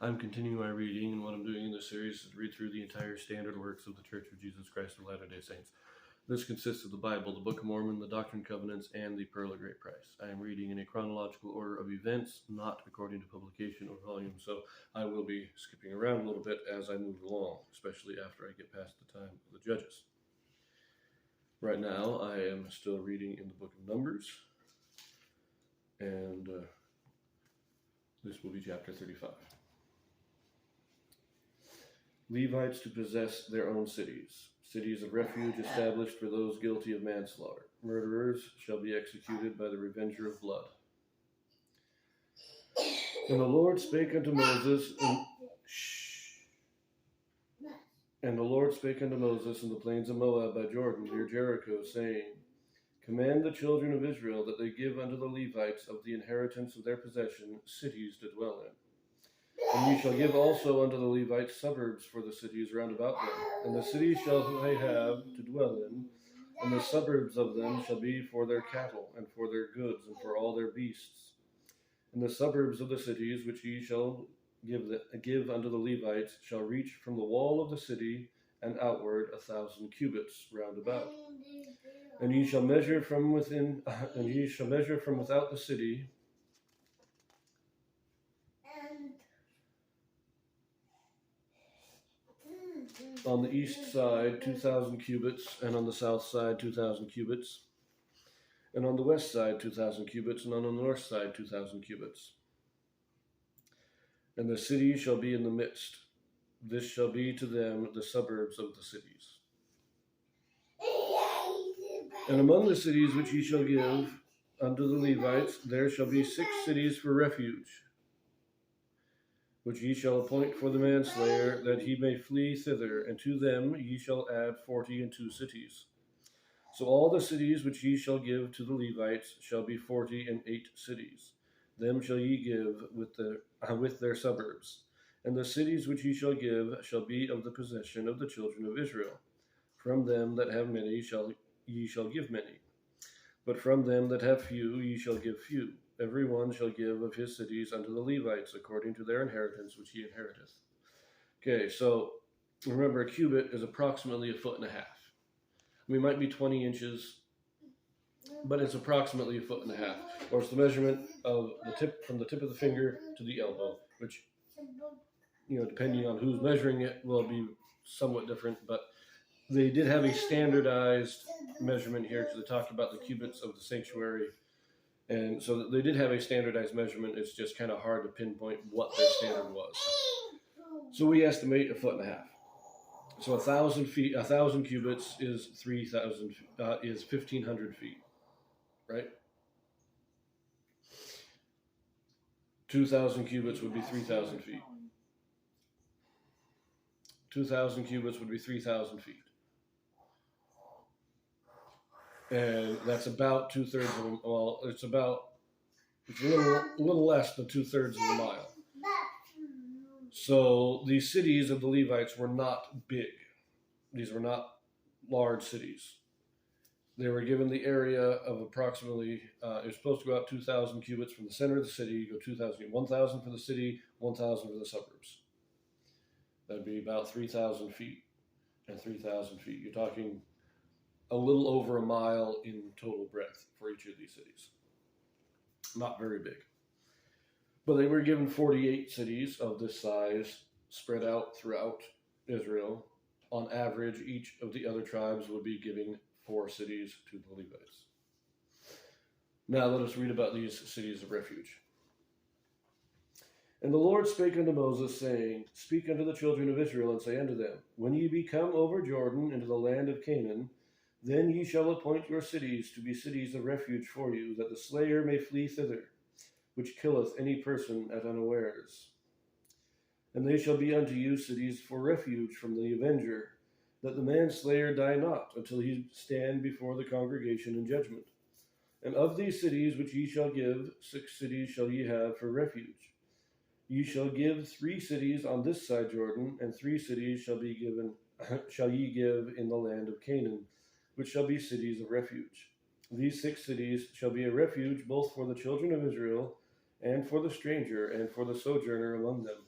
I'm continuing my reading, and what I'm doing in this series is read through the entire standard works of the Church of Jesus Christ of Latter-day Saints. This consists of the Bible, the Book of Mormon, the Doctrine and Covenants, and the Pearl of Great Price. I am reading in a chronological order of events, not according to publication or volume, so I will be skipping around a little bit as I move along, especially after I get past the time of the Judges. Right now, I am still reading in the Book of Numbers, and this will be chapter 35. Levites to possess their own cities, cities of refuge established for those guilty of manslaughter. Murderers shall be executed by the revenger of blood. And the Lord spake unto Moses, and the Lord spake unto Moses in the plains of Moab by Jordan, near Jericho, saying, Command the children of Israel that they give unto the Levites of the inheritance of their possession cities to dwell in. And ye shall give also unto the Levites suburbs for the cities round about them. And the cities shall they have to dwell in, and the suburbs of them shall be for their cattle, and for their goods, and for all their beasts. And the suburbs of the cities which ye shall give unto the Levites shall reach from the wall of the city and outward 1,000 cubits round about. And ye shall measure from within, and ye shall measure from without the city, on the east side 2,000 cubits, and on the south side 2,000 cubits, and on the west side 2,000 cubits, and on the north side 2,000 cubits. And the city shall be in the midst. This shall be to them the suburbs of the cities. And among the cities which ye shall give unto the Levites, there shall be 6 cities for refuge, which ye shall appoint for the manslayer, that he may flee thither, and to them ye shall add 42 cities. So all the cities which ye shall give to the Levites shall be 48 cities. Them shall ye give with their suburbs. And the cities which ye shall give shall be of the possession of the children of Israel. From them that have many ye shall give many. But from them that have few ye shall give few. Every one shall give of his cities unto the Levites according to their inheritance which he inheriteth. Okay, so remember, a cubit is approximately 1.5 feet. I mean, it might be 20 inches, but it's approximately 1.5 feet. Or it's the measurement of the tip, from the tip of the finger to the elbow, which, depending on who's measuring it, will be somewhat different. But they did have a standardized measurement here, because they talked about the cubits of the sanctuary. And so they did have a standardized measurement. It's just kind of hard to pinpoint what their standard was. So we estimate 1.5 feet. So 1,000 cubits is 1,500 feet, right? 2,000 cubits would be 3,000 feet. 2,000 cubits would be 3,000 feet. And that's about 2/3 of a, well, it's a little less than 2/3 of a mile. So the cities of the Levites were not big. These were not large cities. They were given the area of approximately, it was supposed to go out 2,000 cubits from the center of the city. You go 2,000, 1,000 for the city, 1,000 for the suburbs. That'd be about 3,000 feet and 3,000 feet. You're talking a little over a mile in total breadth for each of these cities. Not very big. But they were given 48 cities of this size spread out throughout Israel. On average, each of the other tribes would be giving 4 cities to the Levites. Now let us read about these cities of refuge. And the Lord spake unto Moses, saying, Speak unto the children of Israel, and say unto them, When ye be come over Jordan into the land of Canaan, then ye shall appoint your cities to be cities of refuge for you, that the slayer may flee thither, which killeth any person at unawares. And they shall be unto you cities for refuge from the avenger, that the manslayer die not, until he stand before the congregation in judgment. And of these cities which ye shall give, 6 cities shall ye have for refuge. Ye shall give 3 cities on this side Jordan, and 3 cities shall ye give in the land of Canaan, which shall be cities of refuge. These 6 cities shall be a refuge both for the children of Israel, and for the stranger, and for the sojourner among them.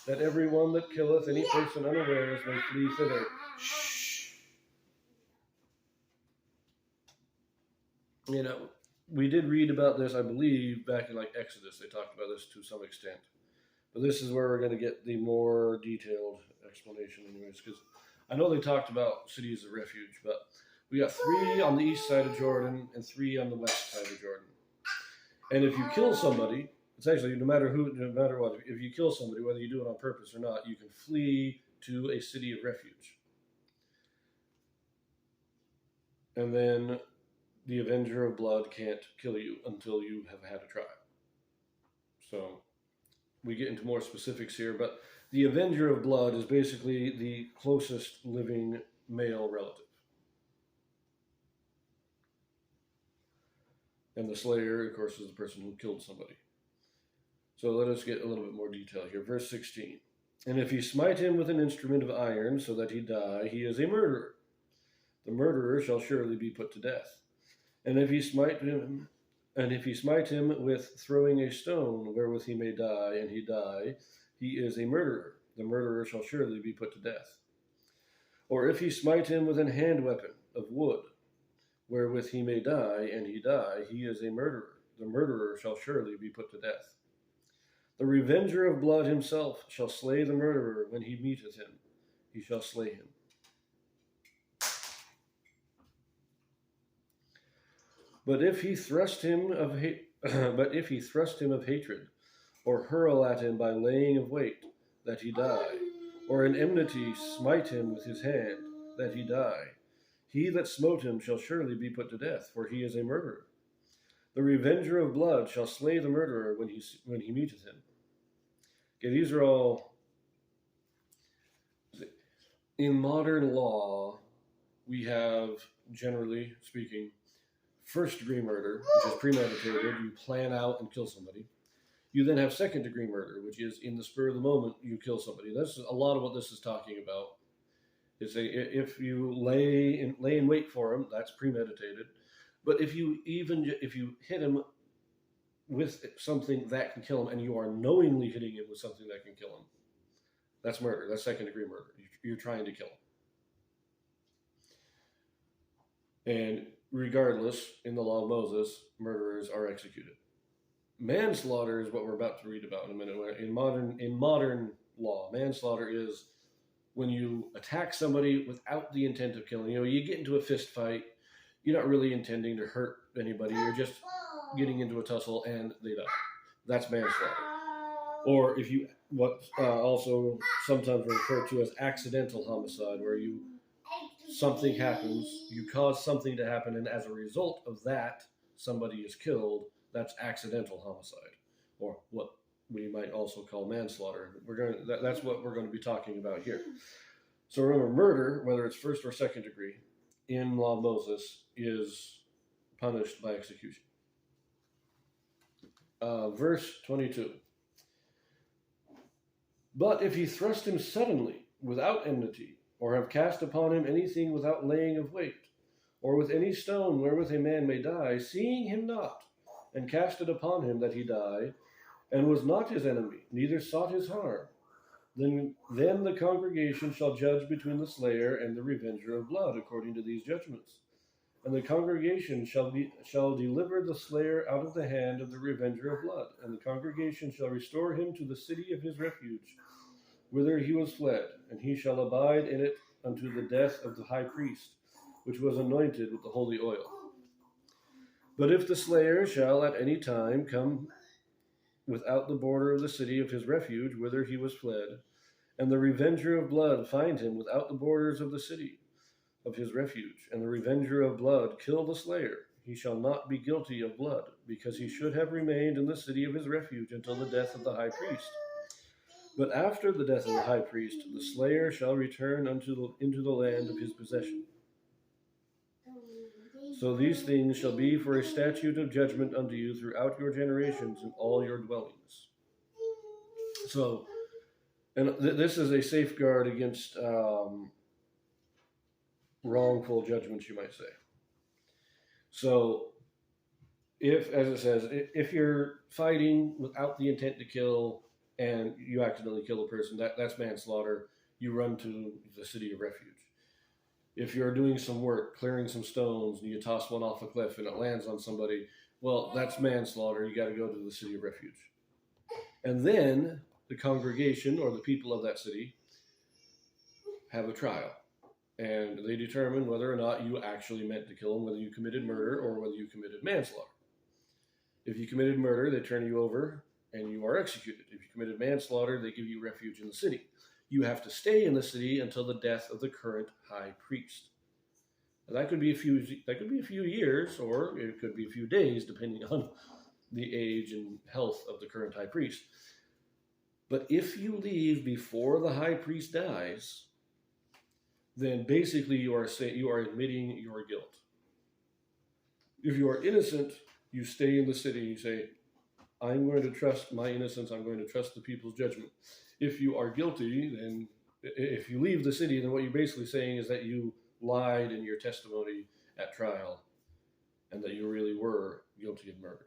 that every one that killeth any person unawares may flee thither. You know, we did read about this, I believe, back in like Exodus. They talked about this to some extent. But this is where we're going to get the more detailed explanation, anyways, because I know they talked about cities of refuge, but we got 3 on the east side of Jordan and 3 on the west side of Jordan. And if you kill somebody, it's actually no matter what, if you kill somebody, whether you do it on purpose or not, you can flee to a city of refuge. And then the Avenger of Blood can't kill you until you have had a trial. So we get into more specifics here, but the Avenger of Blood is basically the closest living male relative. And the Slayer, of course, is the person who killed somebody. So let us get a little bit more detail here. Verse 16. And if he smite him with an instrument of iron so that he die, he is a murderer. The murderer shall surely be put to death. And if he smite him with throwing a stone wherewith he may die, and he die, he is a murderer. The murderer shall surely be put to death. Or if he smite him with an hand weapon of wood, wherewith he may die, and he die, he is a murderer. The murderer shall surely be put to death. The revenger of blood himself shall slay the murderer when he meeteth him. He shall slay him. But if he thrust him of hatred, or hurl at him by laying of weight, that he die, or in enmity smite him with his hand, that he die, he that smote him shall surely be put to death, for he is a murderer. The revenger of blood shall slay the murderer when he meeteth him. Okay, these are all in modern law. We have, generally speaking, first-degree murder, which is premeditated. You plan out and kill somebody. You then have second-degree murder, which is in the spur of the moment you kill somebody. That's a lot of what this is talking about. If you lay in wait for him, that's premeditated. But if you hit him with something that can kill him, and you are knowingly hitting him with something that can kill him, that's murder. That's second-degree murder. You're trying to kill him. And regardless, in the law of Moses, murderers are executed. Manslaughter is what we're about to read about in a minute. In modern law, manslaughter is when you attack somebody without the intent of killing. You get into a fist fight. You're not really intending to hurt anybody. You're just getting into a tussle and they die. That's manslaughter. Or if you, also sometimes referred to as accidental homicide, where something happens, you cause something to happen, and as a result of that, somebody is killed. That's accidental homicide, or what we might also call manslaughter. That's what we're going to be talking about here. So remember, murder, whether it's first or second degree, in law of Moses, is punished by execution. Verse 22. But if he thrust him suddenly, without enmity, or have cast upon him anything without laying of weight, or with any stone wherewith a man may die, seeing him not, and cast it upon him that he die, and was not his enemy, neither sought his harm, then the congregation shall judge between the slayer and the revenger of blood, according to these judgments. And the congregation shall deliver the slayer out of the hand of the revenger of blood, and the congregation shall restore him to the city of his refuge, whither he was fled, and he shall abide in it unto the death of the high priest, which was anointed with the holy oil. But if the slayer shall at any time come without the border of the city of his refuge, whither he was fled, and the revenger of blood find him without the borders of the city of his refuge, and the revenger of blood kill the slayer, he shall not be guilty of blood, because he should have remained in the city of his refuge until the death of the high priest. But after the death of the high priest, the slayer shall return into the land of his possession. So these things shall be for a statute of judgment unto you throughout your generations in all your dwellings. So, and this is a safeguard against wrongful judgments, you might say. So, as it says, if you're fighting without the intent to kill, and you accidentally kill a person, that's manslaughter. You run to the city of refuge. If you're doing some work, clearing some stones, and you toss one off a cliff and it lands on somebody, well, that's manslaughter. You got to go to the city of refuge. And then the congregation or the people of that city have a trial. And they determine whether or not you actually meant to kill him, whether you committed murder or whether you committed manslaughter. If you committed murder, they turn you over and you are executed. If you committed manslaughter, they give you refuge in the city. You have to stay in the city until the death of the current high priest. Now, that could be a few years, or it could be a few days, depending on the age and health of the current high priest. But if you leave before the high priest dies, then basically you are admitting your guilt. If you are innocent, you stay in the city. You say, I'm going to trust my innocence. I'm going to trust the people's judgment. If you are guilty, then if you leave the city, then what you're basically saying is that you lied in your testimony at trial and that you really were guilty of murder.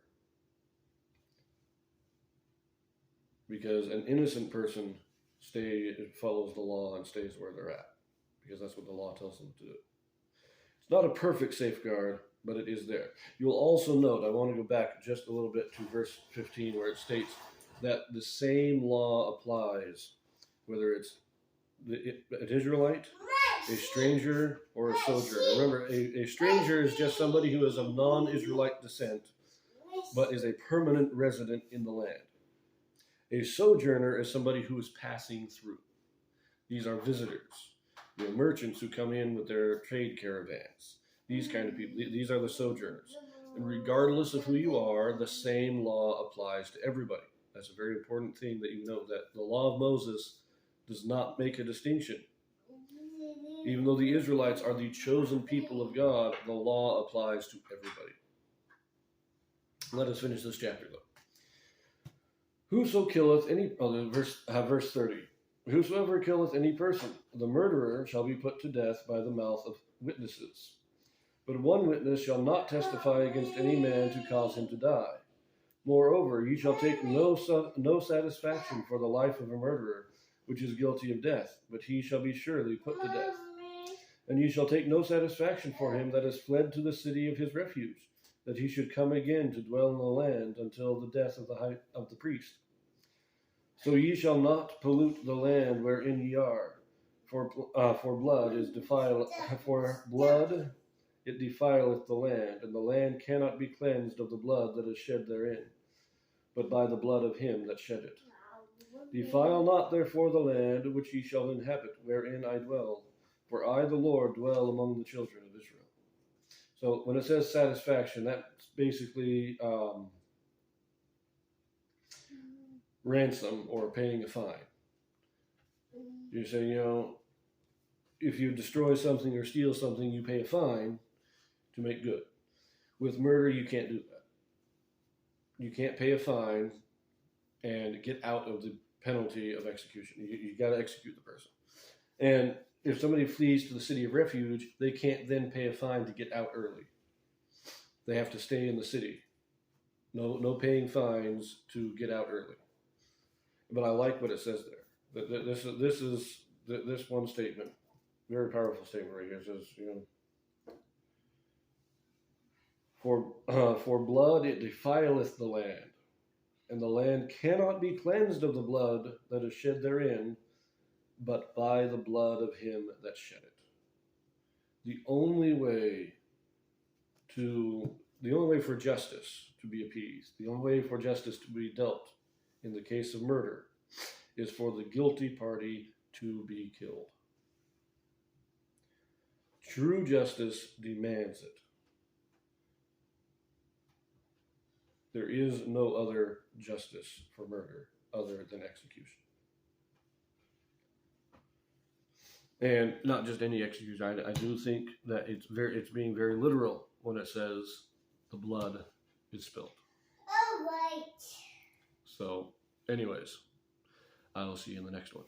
Because an innocent person follows the law and stays where they're at, because that's what the law tells them to do. It's not a perfect safeguard, but it is there. You'll also note, I want to go back just a little bit to verse 15, where it states that the same law applies, whether it's an Israelite, a stranger, or a sojourner. Remember, a stranger is just somebody who is of non-Israelite descent, but is a permanent resident in the land. A sojourner is somebody who is passing through. These are visitors. Merchants who come in with their trade caravans. These kind of people. These are the sojourners. And regardless of who you are, the same law applies to everybody. That's a very important thing that you know, that the law of Moses does not make a distinction. Even though the Israelites are the chosen people of God, the law applies to everybody. Let us finish this chapter, though. Whoso killeth any, verse 30. Whosoever killeth any person, the murderer shall be put to death by the mouth of witnesses. But one witness shall not testify against any man to cause him to die. Moreover, ye shall take no satisfaction for the life of a murderer, which is guilty of death, but he shall be surely put to death. And ye shall take no satisfaction for him that is fled to the city of his refuge, that he should come again to dwell in the land until the death of the priest. So ye shall not pollute the land wherein ye are, for blood it defileth the land, and the land cannot be cleansed of the blood that is shed therein, but by the blood of him that shed it. Defile not therefore the land which ye shall inhabit, wherein I dwell, for I the Lord dwell among the children of Israel. So when it says satisfaction, that's basically ransom or paying a fine. You say, if you destroy something or steal something, you pay a fine to make good. With murder, you can't do that. You can't pay a fine and get out of the penalty of execution. You got to execute the person. And if somebody flees to the city of refuge, they can't then pay a fine to get out early. They have to stay in the city. No paying fines to get out early. But I like what it says there. This one statement, very powerful statement right here. It says, for blood it defileth the land, and the land cannot be cleansed of the blood that is shed therein, but by the blood of him that shed it. The only way for justice to be appeased, the only way for justice to be dealt in the case of murder, is for the guilty party to be killed. True justice demands it. There is no other justice for murder other than execution. And not just any execution. I do think that it's being very literal when it says the blood is spilled. Oh, right. So, anyways, I will see you in the next one.